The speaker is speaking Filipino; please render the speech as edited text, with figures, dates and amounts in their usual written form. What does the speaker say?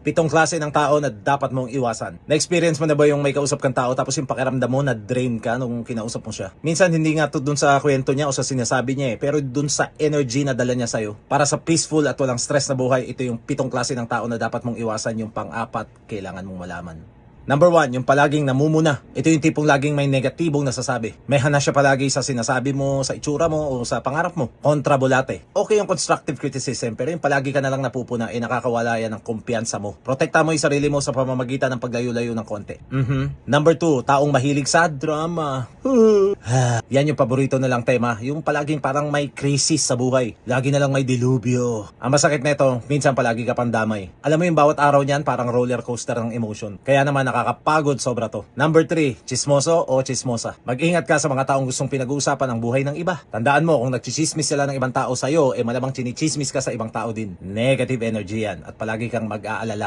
7 klase ng tao na dapat mong iwasan. Na-experience mo na ba yung may kausap kang tao tapos yung pakiramdam mo na drain ka nung kinausap mo siya? Minsan hindi nga to dun sa kwento niya o sa sinasabi niya pero dun sa energy na dala niya sa'yo. Para sa peaceful at walang stress na buhay, ito yung 7 klase ng tao na dapat mong iwasan. Yung pang-apat, kailangan mong malaman. Number 1, yung palaging namumuna. Ito yung tipong laging may negatibong nasasabi. May hana siya palagi sa sinasabi mo, sa itsura mo, o sa pangarap mo. Kontrabulate. Okay yung constructive criticism, pero yung palagi ka na lang napupuna, nakakawala yan ng kumpiyansa mo. Protekta mo yung sarili mo sa pamamagitan ng paglayo-layo ng konti. Number 2, taong mahilig sa drama. Yan yung paborito na lang tema. Yung palaging parang may crisis sa buhay. Lagi na lang may dilubyo. Ang masakit nito, minsan palagi ka pandamay. Alam mo yung bawat araw niyan, parang roller coaster ng emotion. Kaya naman nakakapagod sobra to. Number 3, chismoso o chismosa. Mag-ingat ka sa mga taong gustong pinag-uusapan ang buhay ng iba. Tandaan mo, kung nagchismis sila ng ibang tao sa'yo, malamang chinichismis ka sa ibang tao din. Negative energy yan at palagi kang mag-aalala.